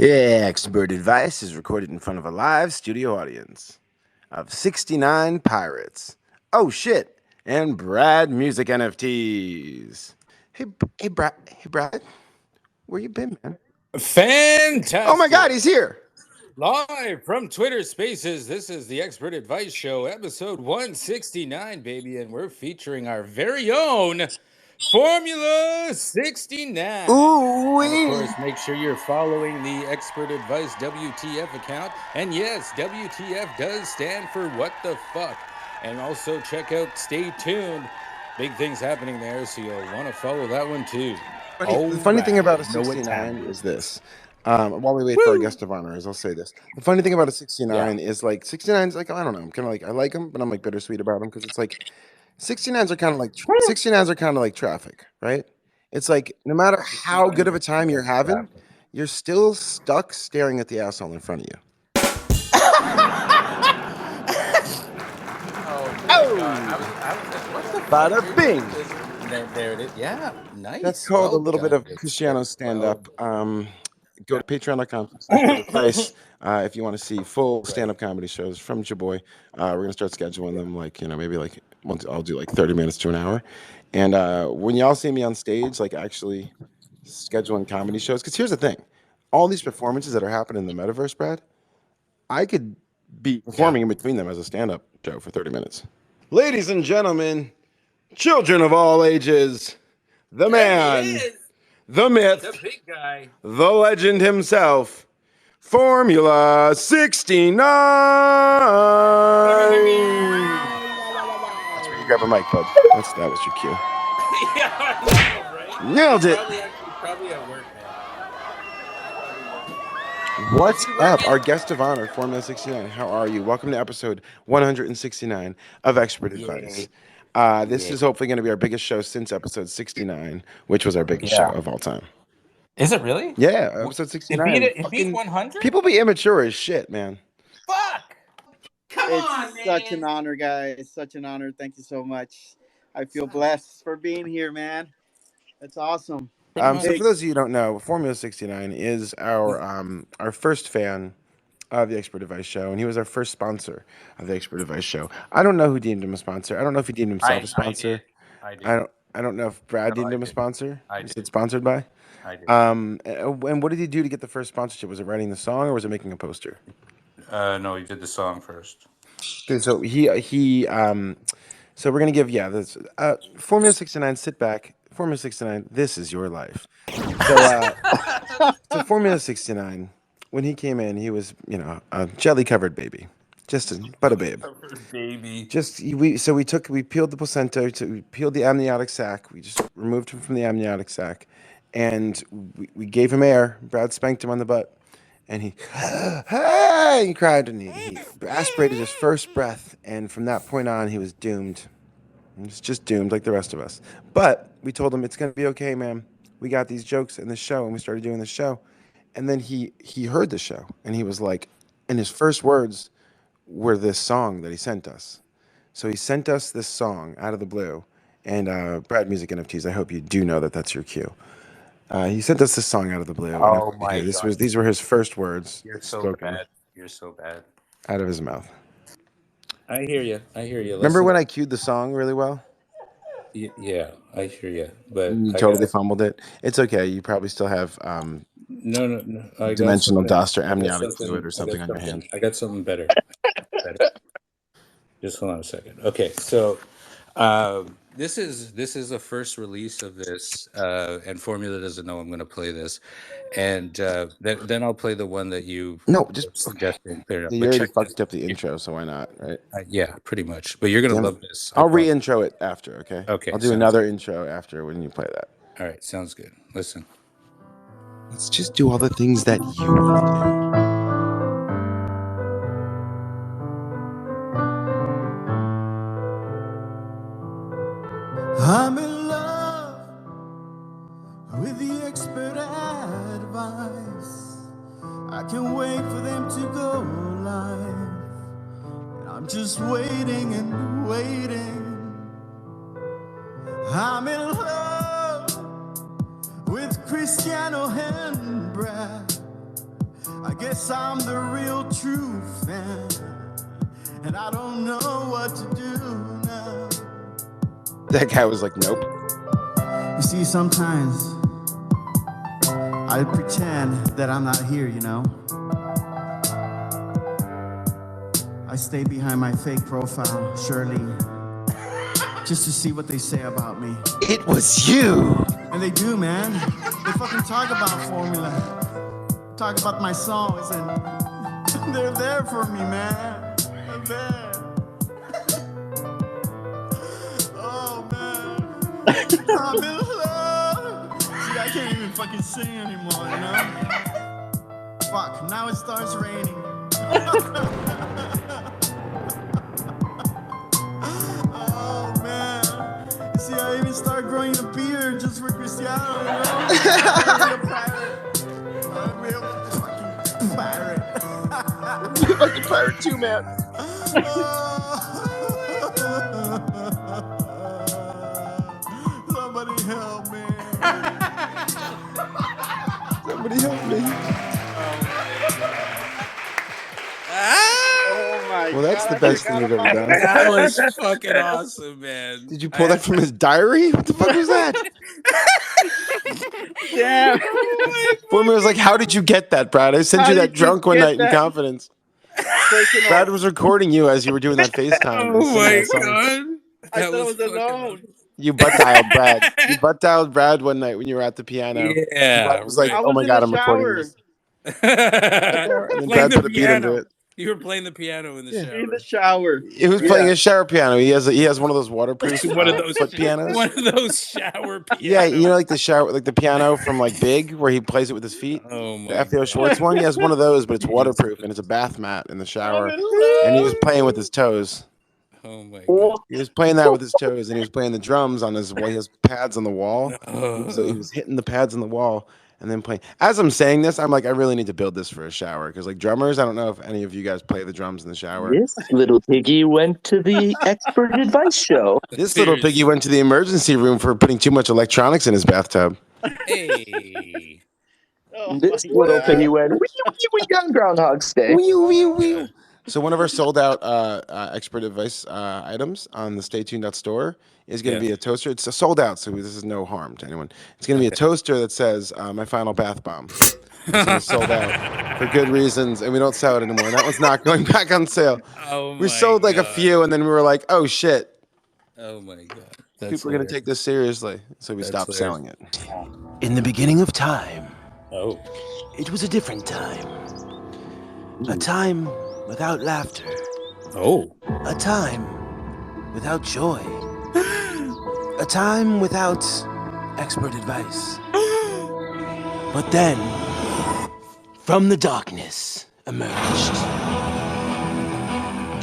Expert Advice is recorded in front of a live studio audience of 69 pirates. Oh shit! And Brad Music NFTs. Brad, where you been, man? Fantastic. Oh my God, he's here! Live from Twitter Spaces, this is the Expert Advice Show, episode 169, baby, and we're featuring our very own Formula 69. Ooh, And of course, make sure you're following the Expert Advice WTF account. And yes, WTF does stand for what the fuck. And also check out Stay Tuned. Big things happening there, so you'll want to follow that one too. The funny thing about a 69 is this. While we wait for our guest of honor, I'll say this. The funny thing about a 69 is like 69's like, I don't know. I'm kind of like, I like them, but I'm like bittersweet about them because it's like 69s are kind of like 69s are kind of like traffic, right? It's like no matter how good of a time you're having, you're still stuck staring at the asshole in front of you. Bada bing. There it is. Yeah, nice. That's called a little bit of Cristiano stand-up. Go to patreon.com/advice if you want to see full stand-up comedy shows from Jaboy. We're gonna start scheduling them like maybe like I'll do like 30 minutes to an hour. And when y'all see me on stage, like actually scheduling comedy shows, because here's the thing, all these performances that are happening in the metaverse, Brad, I could be performing in between them as a stand-up show for 30 minutes. Ladies and gentlemen, children of all ages, the man, the myth, The big guy, the legend himself, Formula 69. That's where you grab a mic, bud. That was your cue. Yeah, I know, right? Nailed it. Probably at work, man. What's up? Our guest of honor, Formula 69. How are you? Welcome to episode 169 of Expert Advice. This is hopefully going to be our biggest show since episode 69, which was our biggest show of all time. Is it really? Yeah, episode 69. It beat 100? People be immature as shit, man. Fuck! Come on, man. It's such an honor, guys. Such an honor. Thank you so much. I feel blessed for being here, man. That's awesome. So for those of you who don't know, Formula 69 is our first fan of the Expert Advice Show, and he was our first sponsor of the Expert Advice Show. I don't know who deemed him a sponsor. I don't know if he deemed himself a sponsor. I did. I don't know if Brad deemed him a sponsor. I He did. said sponsored by. I did. And what did he do to get the first sponsorship? Was it writing the song or was it making a poster? No, he did the song first. Okay, so so we're gonna give this Formula 69. Sit back, Formula 69. This is your life. So Formula 69. When he came in, he was a jelly covered baby, but a babe. Baby. We peeled the placenta, we peeled the amniotic sac. We just removed him from the amniotic sac, and we gave him air. Brad spanked him on the butt, and he cried, and he aspirated his first breath. And from that point on, he was doomed. He was just doomed like the rest of us. But we told him, it's going to be okay, man. We got these jokes in the show, and we started doing the show. And then he heard the show, and he was like, and his first words were this song that he sent us. So he sent us this song out of the blue. And Brad Music NFTs, I hope you do know that that's your cue. He sent us this song out of the blue. Oh my God. These were his first words. You're so bad. You're so bad. Out of his mouth. I hear you. Remember when I cued the song really well? Yeah, I hear you. But you totally fumbled it. It's okay. You probably still have no. Dimensional dust or amniotic fluid or something on your hand. I got something better. Just hold on a second. Okay, so this is a first release of this, and Formula doesn't know I'm going to play this, and then I'll play the one that you suggested. You already fucked up the intro, so why not, right? Yeah, pretty much. But you're gonna love this. I'll re-intro it after, okay? Okay. I'll do another intro after when you play that. All right, sounds good. Listen. Let's just do all the things that you want to do. I'm in love with the expert advice. I can't wait for them to go live. And I'm just waiting and waiting. I'm in love with Cristiano and Brad. I guess I'm the real truth, and I don't know what to do now. That guy was like, nope. You see, sometimes I pretend that I'm not here, you know? I stay behind my fake profile, Shirley, just to see what they say about me. It was you. And they do, man. They fucking talk about Formula, talk about my songs, and they're there for me, man. They're there. Oh, man. I'm in love. See, I can't even fucking sing anymore, you know? Fuck, now it starts raining. Oh, man. See, I even started growing a beard just for Cristiano, you know? I'm a pirate. I'm a real fucking pirate. You're like a pirate too, man. Somebody help me. Somebody help me. Oh my Well, that's God, the best thing you've ever done. That was fucking awesome, man. Did you pull that from his diary? What the fuck was that? Damn. Formula was like, how did you get that, Brad? I sent How you did that you drunk one get night in that? confidence. Personal. Brad was recording you as you were doing that FaceTime. Oh my song. god. I thought I was fucking alone. You butt dialed Brad. You butt dialed Brad one night when you were at the piano. Yeah, Brad was like, I oh was my in God, the I'm recording shower. this. And then playing Brad the put a beat into piano. it. You were playing the piano in the shower. In the shower. He was playing a shower piano. He has one of those waterproof One of those foot pianos. One of those shower pianos. Yeah, you know, like the shower, like the piano from like Big, where he plays it with his feet. Oh my The F.O. Schwartz one. He has one of those, but it's waterproof and it's a bath mat in the shower. And he was playing with his toes. Oh my god. He was playing that with his toes, and he was playing the drums on his. Well, he has pads on the wall. He was hitting the pads on the wall, and then playing. As I'm saying this, I'm like, I really need to build this for a shower because, like, drummers. I don't know if any of you guys play the drums in the shower. This little piggy went to the expert advice show. This little piggy went to the emergency room for putting too much electronics in his bathtub. Hey. Oh This my little God. piggy went wee on Groundhog's Day. So one of our sold out expert advice items on the StayTuned.store is going to be a toaster. It's sold out, so this is no harm to anyone. It's going to be a toaster that says "My Final Bath Bomb." It's sold out for good reasons, and we don't sell it anymore. That one's not going back on sale. Oh my We sold like a few, and then we were like, "Oh shit!" Oh my god. People are going to take this seriously, so we stopped selling it. In the beginning of time, Oh. it was a different time. A time without laughter. Oh. A time without joy. A time without expert advice. But then, from the darkness emerged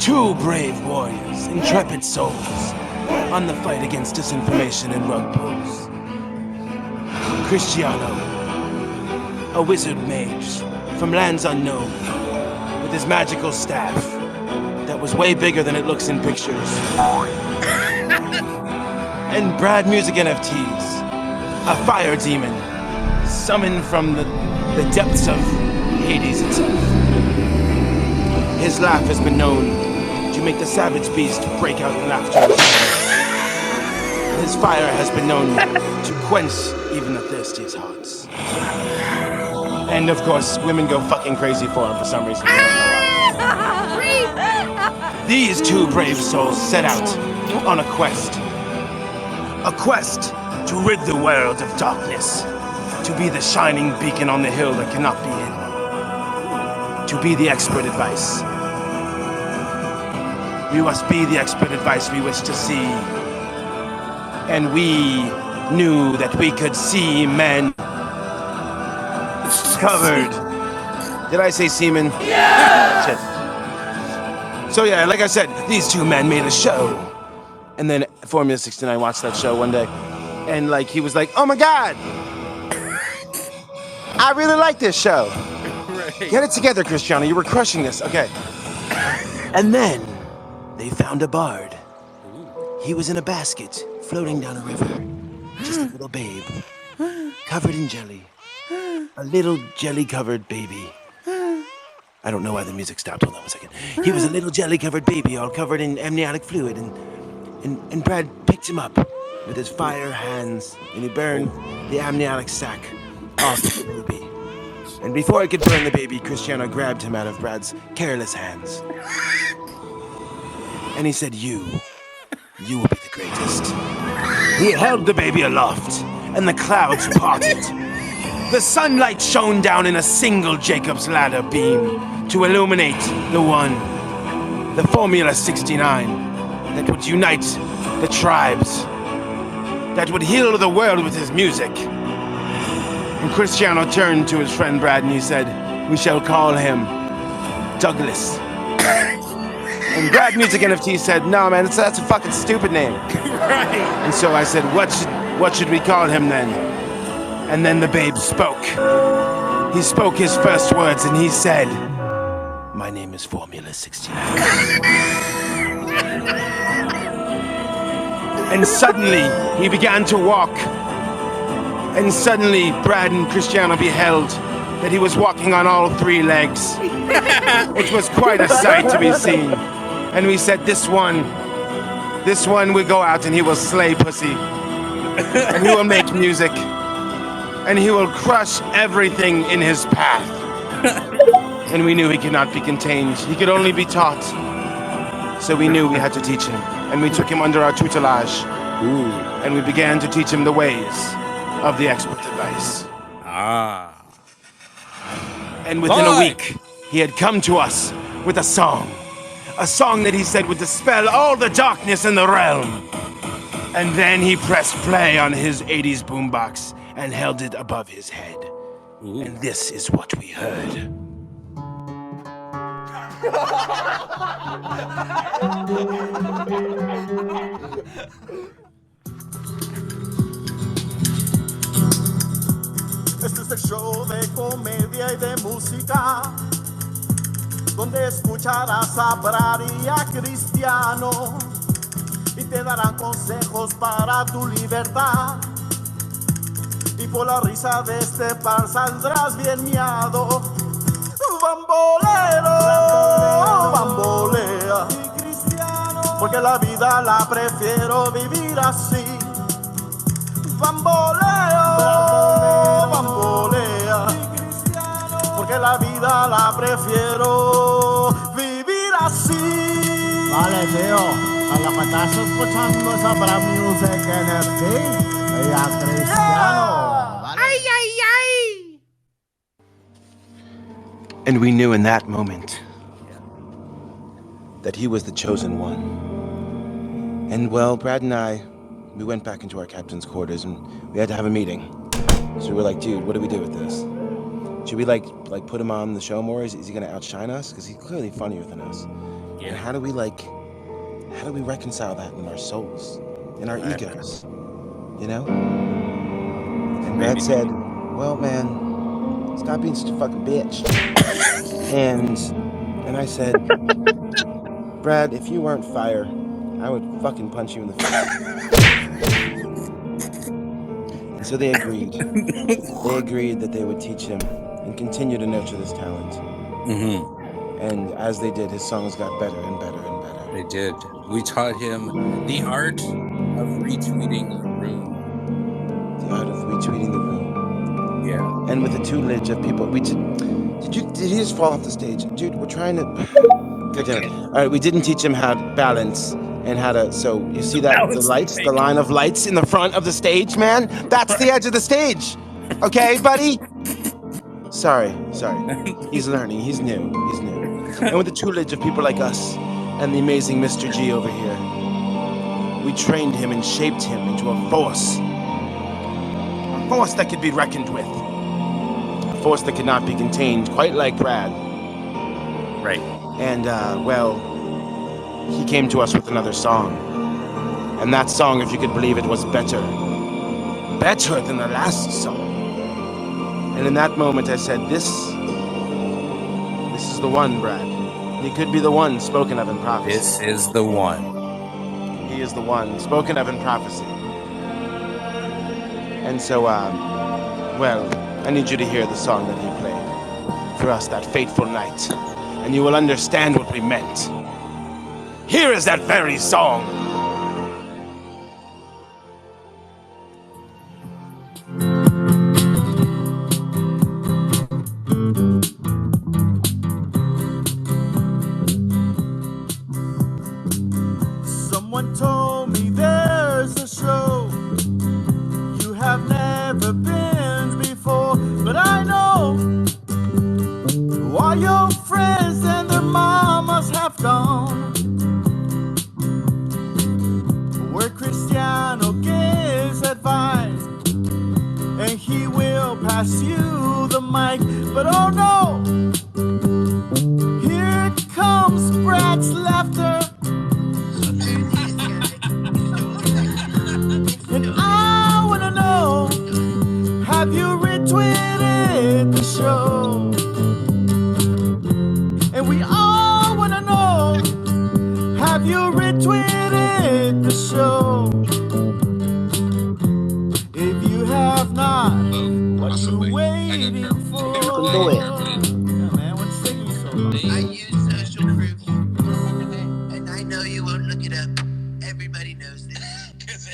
two brave warriors, intrepid souls, on the fight against disinformation and rug pulls. Cristiano, a wizard mage from lands unknown, with his magical staff that was way bigger than it looks in pictures. And Brad Music NFTs, a fire demon summoned from the depths of Hades itself. His laugh has been known to make the savage beast break out in laughter. His fire has been known to quench even the thirstiest hearts. And of course, women go fucking crazy for him for some reason. These two brave souls set out on a quest. A quest to rid the world of darkness. To be the shining beacon on the hill that cannot be hidden. To be the expert advice. We must be the expert advice we wish to see. And we knew that we could see men covered. Did I say semen? Yeah! Shit. So yeah, like I said, these two men made a show. And then Formula 69 watched that show one day. And like, he was like, oh my God! I really like this show. Right. Get it together, Cristiano. You were crushing this. Okay. And then they found a bard. He was in a basket floating down a river. Just a little babe, covered in jelly. A little jelly-covered baby. I don't know why the music stopped. Hold on 1 second. He was a little jelly-covered baby, all covered in amniotic fluid, and Brad picked him up with his fire hands, and he burned the amniotic sac off the baby. And before he could burn the baby, Cristiano grabbed him out of Brad's careless hands. And he said, you will be the greatest. He held the baby aloft, and the clouds parted. The sunlight shone down in a single Jacob's ladder beam to illuminate the one, the Formula 69, that would unite the tribes, that would heal the world with his music. And Cristiano turned to his friend Brad and he said, we shall call him Douglas. And Brad Music NFT said, no, man, that's a fucking stupid name. Right. And so I said, what should we call him then? And then the babe spoke. He spoke his first words and he said, my name is Formula 69. And suddenly, he began to walk. And suddenly, Brad and Cristiano beheld that he was walking on all 3 legs, which was quite a sight to be seen. And we said, this one will go out and he will slay pussy. And he will make music. And he will crush everything in his path. And we knew he could not be contained. He could only be taught. So we knew we had to teach him. And we took him under our tutelage. And we began to teach him the ways of the expert advice. And within a week, he had come to us with a song that he said would dispel all the darkness in the realm. And then he pressed play on his 80s boombox and held it above his head. And this is what we heard. Este es el show de comedia y de música, donde escucharás a Brad y a Cristiano y te darán consejos para tu libertad. Y por la risa de este par saldrás bien miado. Bambolero, bambolea, porque la vida la prefiero vivir así. Bamboleo, bambolea, porque la vida la prefiero vivir así. Vale, tío, a lo que estás escuchando es a Brad Music NFT y a Cristiano. Vale. Ay, ay, ay. And we knew in that moment that he was the chosen one. And well, Brad and I, we went back into our captain's quarters and we had to have a meeting. So we were like, dude, what do we do with this? Should we like put him on the show more? Is he gonna outshine us? Because he's clearly funnier than us. Yeah. And how do we reconcile that in our souls, in our egos? You know? And Brad said, well, man, stop being such a fucking bitch. And I said, Brad, if you weren't fire, I would fucking punch you in the face. And so they agreed. They agreed that they would teach him and continue to nurture this talent. Mm-hmm. And as they did, his songs got better and better and better. They did. We taught him the art of retweeting the room. The art of retweeting the room. Yeah. And with the tutelage of people, did he just fall off the stage? Dude, we're trying to... God damn it. All right, we didn't teach him how to balance and how to... So, you see that? The lights? The line of lights in the front of the stage, man? That's the edge of the stage. Okay, buddy? Sorry. He's learning. He's new. And with the tutelage of people like us and the amazing Mr. G over here, we trained him and shaped him into a force. A force that could be reckoned with. A force that could not be contained, quite like Brad. Right. And, well, he came to us with another song. And that song, if you could believe it, was better. Better than the last song. And in that moment, I said, this is the one, Brad. He could be the one spoken of in prophecy. This is the one. He is the one spoken of in prophecy. And so, well, I need you to hear the song that he played for us that fateful night. and you will understand what we meant. Here is that very song. Someone told me there's a show you have never been before, but I know all your friends and their mamas have gone, where Cristiano gives advice and he will pass you the mic. But oh no, here comes Brad's laughter, and I wanna know, have you retweeted the show? And we all wanna know, have you retweeted the show? If you have not, what you waiting for? Do it. Yeah, man, what's taking so long? I use social proof, and I know you won't look it up. Everybody knows this. Because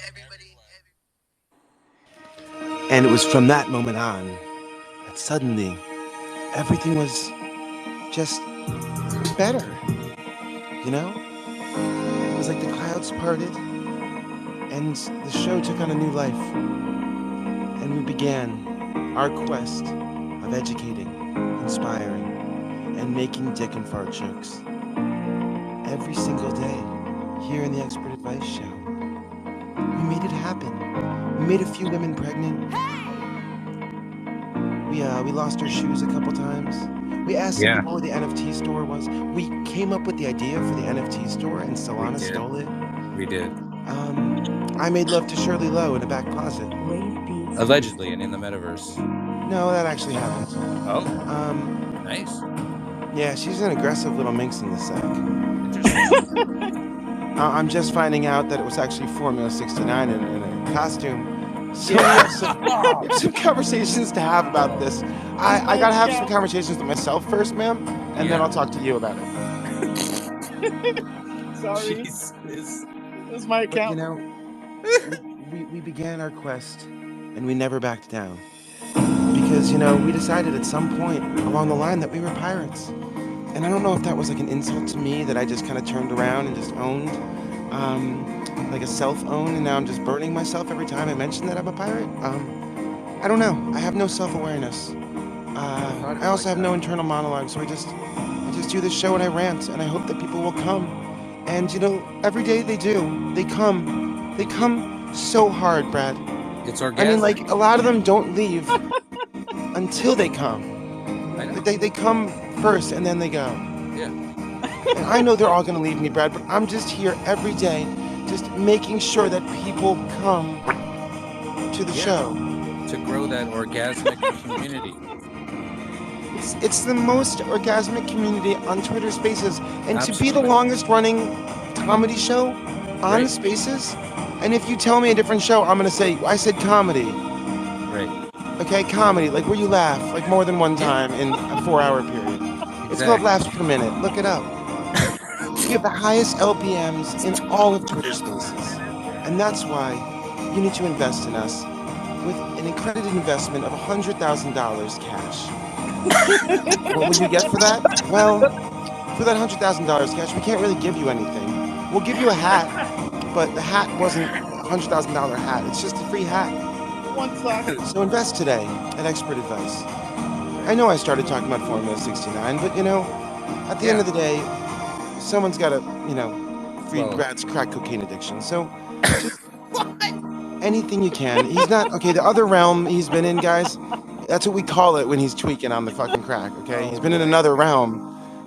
everybody. And it was from that moment on that suddenly everything was just better. You know? It was like the clouds parted and the show took on a new life. And we began our quest of educating, inspiring, and making dick and fart jokes every single day here in the Expert Advice Show. We made it happen. We made a few women pregnant. We lost our shoes a couple times. We asked some people where the NFT store was. We came up with the idea for the NFT store, and Solana stole it. We did. I made love to Shirley Lowe in a back closet. Allegedly, and in the metaverse. No, that actually happened. Oh. Nice. Yeah, she's an aggressive little minx in the sack. Interesting. I'm just finding out that it was actually Formula 69 in a costume. So we have some conversations to have about this. I gotta have some conversations with myself first, ma'am, and then I'll talk to you about it. Sorry. Jesus. This is my But, account. you know, we began our quest, and we never backed down. Because, you know, we decided at some point along the line that we were pirates. And I don't know if that was like an insult to me that I just kind of turned around and just owned, like a self-own, and now I'm just burning myself every time I mention that I'm a pirate. I don't know. I have no self-awareness. I also have no internal monologue, so I just do this show and I rant, and I hope that people will come. And, you know, every day they do. They come. They come so hard, Brad. It's orgasmic. I mean, like, a lot of them don't leave until they come. I know. They come first and then they go. Yeah. And I know they're all going to leave me, Brad, but I'm just here every day just making sure that people come to the show. To grow that orgasmic community. It's the most orgasmic community on Twitter Spaces. And to be the Absolutely. longest running comedy show on Spaces, and if you tell me a different show, I'm going to say, I said comedy. Right. Okay, comedy, like where you laugh, like more than one time in a 4-hour period. It's called laughs per minute. Look it up. We have the highest LPMs in all of Twitter Spaces. And that's why you need to invest in us with an accredited investment of $100,000 cash. What would you get for that? Well, for that $100,000 cash, we can't really give you anything. We'll give you a hat, but the hat wasn't a $100,000 hat. It's just a free hat. One sock. So invest today at Expert Advice. I know I started talking about Formula 69, but you know, at the end of the day, someone's got to, you know, free Brad's crack cocaine addiction. So just anything you can. He's not, okay, the other realm he's been in, guys, that's what we call it when he's tweaking on the fucking crack, okay? He's been in another realm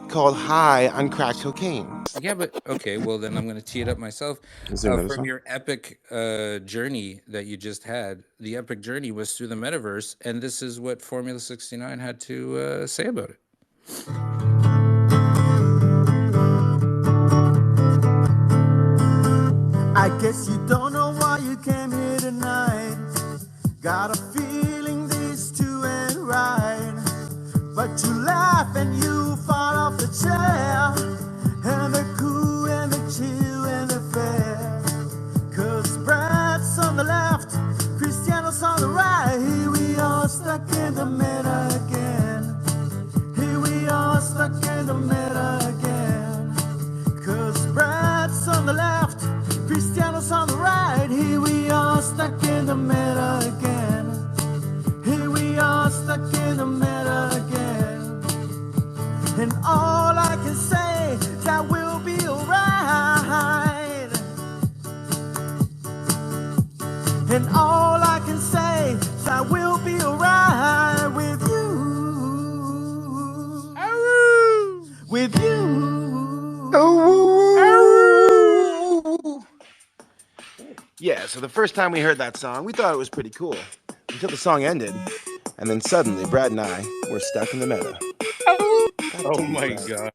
called high on crack cocaine. Yeah, but okay, well then I'm going to tee it up myself. From your epic journey that you just had, the epic journey was through the metaverse, and this is what Formula 69 had to say about it. I guess you don't know why you came here tonight. Got a feeling these two ain't right. But you laugh and you fall off the chair, and the cool and the chill and the fair. Cause Brad's on the left, Cristiano's on the right. Here we are stuck in the middle again. Here we are stuck in the middle again. Cause Brad's on the left, Cristiano's on the right. Here we are stuck in the middle again. Here we are stuck in the middle again. And all I can say is that we'll be alright. And all I can say is that we'll be alright with you. With you. Oh. Yeah, so the first time we heard that song, we thought it was pretty cool until the song ended. And then suddenly, Brad and I were stuck in the middle. Oh my God.